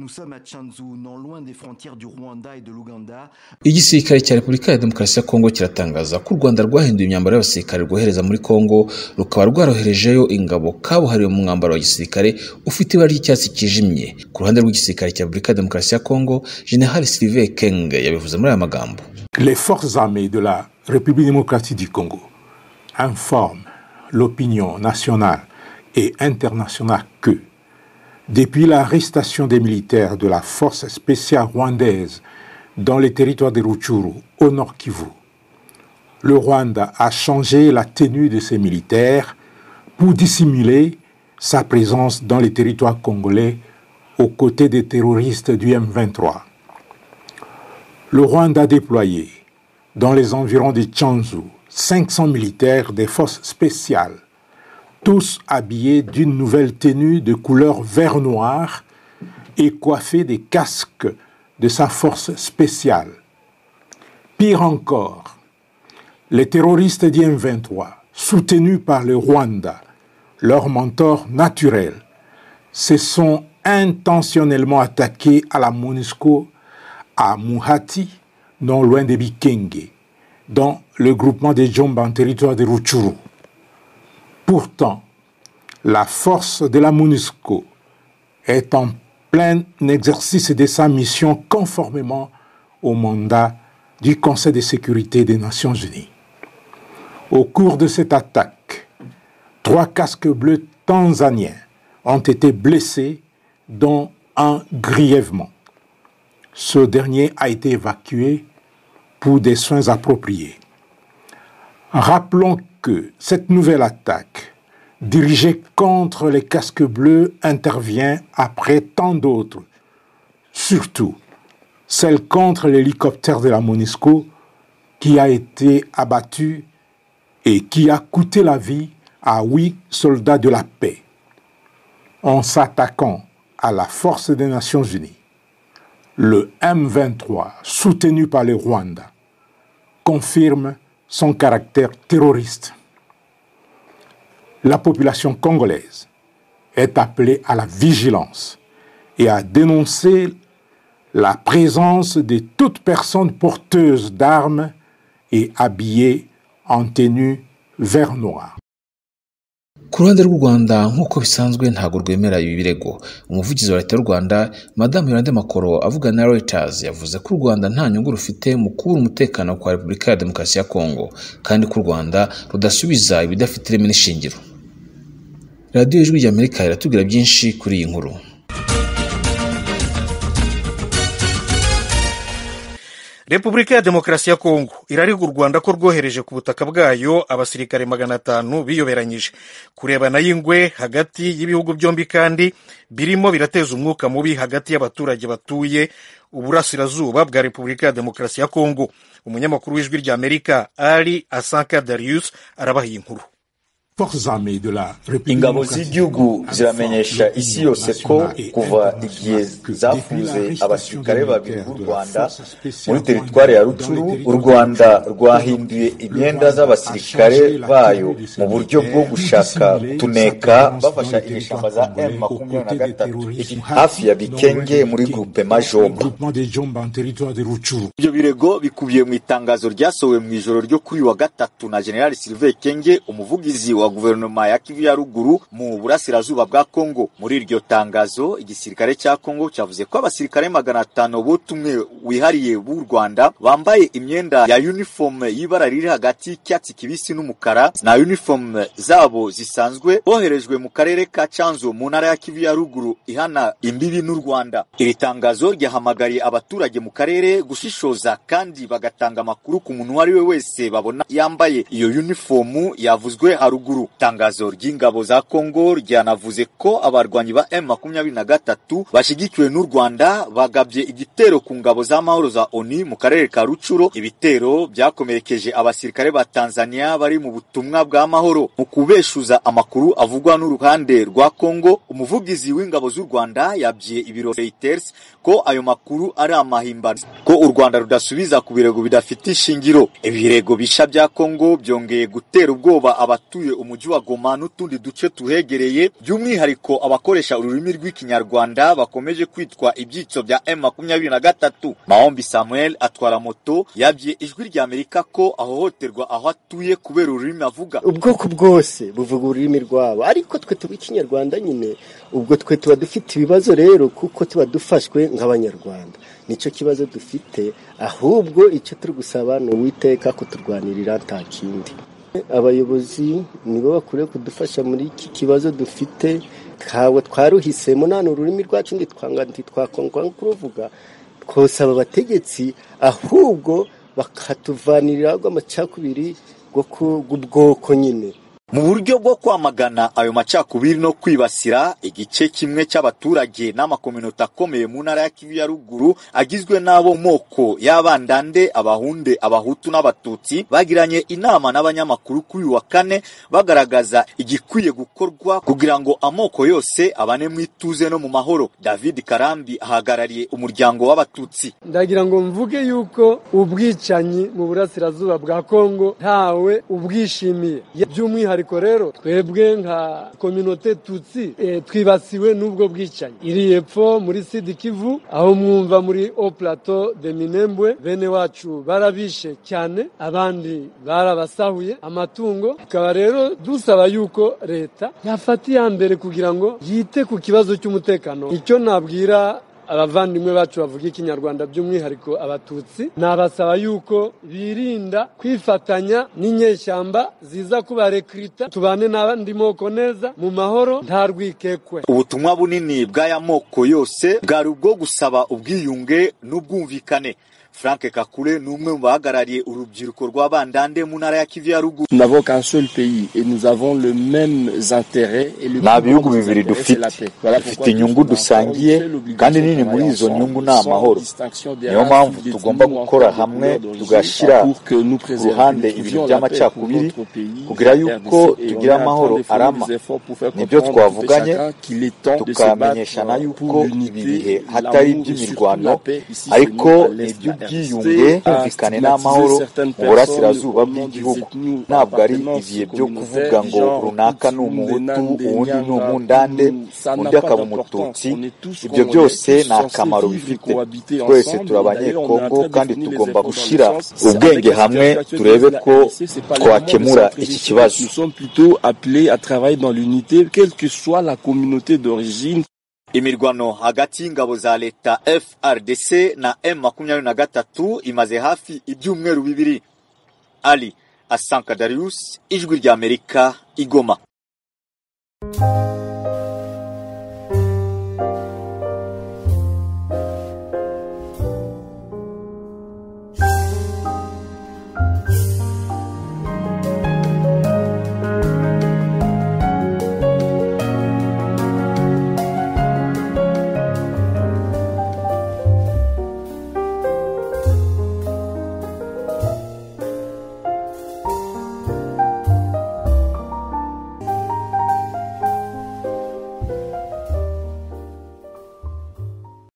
Nous sommes à Tchanzu, non loin des frontières du Rwanda et de l'Ouganda. Igisirikare cya Repubulika ya Demokarasi ya Kongo kiratangaza ko u Rwanda rwahinduye imyambaro y'abasirikare rwohereza muri Kongo, rukaba rwaroherejeyo ingabo kabuhariwe mu mwambaro wa gisirikare ufite ibara ry'icyatsi kijimye. Ku ruhande rw'igisirikare cya Repubulika ya Demokarasi ya Kongo, General Sylvain Kenge yabivuze muri aya magambo. Les forces armées de la République démocratique du Congo informent l'opinion nationale et internationale que, depuis l'arrestation des militaires de la force spéciale rwandaise dans les territoires de Rutshuru, au nord Kivu, le Rwanda a changé la tenue de ses militaires pour dissimuler sa présence dans les territoires congolais aux côtés des terroristes du M23. Le Rwanda a déployé dans les environs de Tchanzu 500 militaires des forces spéciales, tous habillés d'une nouvelle tenue de couleur vert-noir et coiffés des casques de sa force spéciale. Pire encore, les terroristes du M23, soutenus par le Rwanda, leur mentor naturel, se sont intentionnellement attaqués à la MONUSCO à Muhati, non loin de Bikenge, dans le groupement des Djomba en territoire de Rutshuru. Pourtant, la force de la MONUSCO est en plein exercice de sa mission conformément au mandat du Conseil de sécurité des Nations Unies. Au cours de cette attaque, 3 casques bleus tanzaniens ont été blessés, dont un grièvement. Ce dernier a été évacué pour des soins appropriés. Rappelons que cette nouvelle attaque, dirigée contre les casques bleus, intervient après tant d'autres, surtout celle contre l'hélicoptère de la MONUSCO qui a été abattu et qui a coûté la vie à 8 soldats de la paix. En s'attaquant à la force des Nations Unies, le M23, soutenu par le Rwanda, confirme son caractère terroriste. La population congolaise est appelée à la vigilance et à dénoncer la présence de toute personne porteuse d'armes et habillée en tenue vert noir. Ku ruhande rw'u Rwanda nk'uko bisanzwe ntabwo rwemera ibi birego. Umuvugizi wa leta y'u Rwanda Madame Yolande Makoro avugana na Reuters yavuze ko u Rwanda nta nyungu rufite mu kubura umutekano kwa Repubulika ya Demokarasi ya Kongo kandi ko u Rwanda rudasubiza ibidafite ireme n'ishingiro. Radio Ijwi ry'Amerika iratubwira byinshi kuri iyi nkuru. Repubulika ya Demokarasi ya Kongo irariga u Rwanda ko rwohereje ku butaka bwayo abasirikare 500 biyoberanyije kurebana y'ingwe hagati y'ibihugu byombi kandi birimo birateza umwuka mubi hagati y'abaturage batuye uburasirazuba bwa Repubulika ya Demokarasi ya Kongo. Umunyamakuru w'Ijwi ry'Amerika Ali Asanka Darius arabaha inkuru. Ingabo z'igihugu ziramenyesha isi yose ko kuva igihe zafuze abasirikare babiri b'u Rwanda muri teritwari ya Rutshuru, u Rwanda rwahinduye imyenda z'abasirikare bayo mu buryo bwo gushaka tuneka bafasha inyeshyamba za M23 hafi ya Bikenge muri groupe Majomba. Ibyo birego bikubiye mu itangazo ryasohowe mu ijoro ryo kuri wa gatatu na General Sylvain Kenge, umuvugizi wa guverinoma ya Kivu ya ruguru mu burasirazuba bwa Kongo. Muri iryo tangazo, igisirikare cya Kongo cyavuze ko abasirikare 500 botumwe wihariye b'u Rwanda bambaye imyenda ya uniform y'ibara riri hagati y'icyatsi kibisi n'umukara na uniform zabo zisanzwe boherejwe mu karere ka Tchanzu mu ntara ya Kivu ya ruguru ihana imbibi n'u Rwanda. Iri tangazo ryahamagariye abaturage mu karere gushishoza kandi bagatanga amakuru ku muntu wari we wese babona yambaye iyo uniform yavuzwe haruguru. Tangazo ry'ingabo za Kongo ryanavuze ko abarwanyi ba M23 bashigikiwe n'u Rwanda bagabye igitero ku ngabo za mahoro za ONU mu karere ka Rutshuru. Ibitero byakomerekeje abasirikare ba Tanzania bari mu butumwa bwa mahoro. Mu kubeshuza amakuru avugwa n'uruhande rwa Kongo, umuvugizi w'ingabo z'u Rwanda yabye ibiro Reuters ko ayo makuru ari amahimbano, ko u Rwanda rudasubiza ku birego bidafite ishingiro. Ibirego bisha bya Kongo byongeye gutera ubwoba abatuye mujyi wa Goma n'utundi duce tuhegereye, by'umwihariko abakoresha ururimi rw'ikinyarwanda bakomeje kwitwa ibyitso bya M23. Mahombi Samuel atwara moto yabye ijwi rya Amerika ko ahohoterwa aho atuye kubera ururimi avuga. Ubwoko bwose buvuga ururimi rwabo, ariko twe tuba ikinyarwanda nyine, ubwo twe tuba dufite ibibazo rero kuko tuba dufashwe nk'abanyarwanda. Nico kibazo dufite, ahubwo icyo turi gusaba ni Uwiteka kuturwanirira nta kindi. Abayobozi nibo bakwiye kudufasha muri iki kibazo dufite, kawe twaruhisemo nane ururimi rwacu ndi twakongwa kuruvuga, twosaba abategetsi ahubwo bakatuvanirira amacakubiri bwoko nyine. Mu buryo bwo kwamagana ayo macakubiri no kwibasira igice kimwe cy'abaturage n'amakominota akomeye mu ntara ya Kivu ya ruguru agizwe n'abo moko y'Abandande, Abahunde, Abahutu n'Abatutsi, bagiranye inama n'abanyamakuru kuri wa kane bagaragaza igikwiye gukorwa kugira ngo amoko yose abane mu ituze no mu mahoro. David Karambi ahagarariye umuryango w'Abatutsi. Ndagira ngo mvuge yuko ubwicanyi mu burasirazuba bwa Kongo ntawe ubwishimiye. By'umwihariko rero twebwe nka communauté Tutsi twibasiwe n'ubwo bwicanyi. Iri epfo muri Sud Kivu aho mwumva muri Haut Plateau de Minembwe, bene wacu barabishe cyane, abandi barabasahuye amatungo. Tukaba rero dusaba yuko leta yafata iya mbere kugira ngo yite ku kibazo cy'umutekano. Icyo nabwira abavandimwe bacu bavuga ikinyarwanda by'umwihariko Abatutsi, nabasaba yuko birinda kwifatanya n'inyeshyamba ziza kubarekrita, tubane n'abandi moko neza mu mahoro nta rwikekwe. Ubutumwa bunini bw'aya moko yose bwari ubwo gusaba ubwiyunge n'ubwumvikane. Frank Kakule n'umwe mu bahagarariye urubyiruko rw'Abandande mu ntara ya Kivu ya ruguru. Nous n'avons qu'un seul pays et nous avons le même intérêt et le nta bihugu bibiri dufite inyungu dusangiye kandi nini muri izo nyungu ni amahoro. Niyo mpamvu tugomba gukora hamwe tugashyira ku ruhande ibintu by'amacakubiri kugira yuko tugira amahoro arama. Nibyo twavuganye tukamenyeshana yuko ibi bihe hatari iby'imirwano ariko iby'ubwiyunge kumvikane n'amahoro mu burasirazuba bw'igihugu. Ntabwo ari ibihe byo kuvuga ngo runaka ni Umuhutu, uwundi ni Umundande, undi akaba Umututsi. Ibyo byose nta kamaro bifite. Twese turi Abanyekongo kandi tugomba gushyira ubwenge hamwe turebe ko twakemura iki kibazo. Nous sommes plutôt appelés à travailler dans l'unité, quelle que soit la communauté d'origine. Imirwano hagati y'ingabo za leta FRDC na M23 imaze hafi ibyumweru bibiri. Ali Asanka Darius, Ijwi ry'Amerika, Igoma.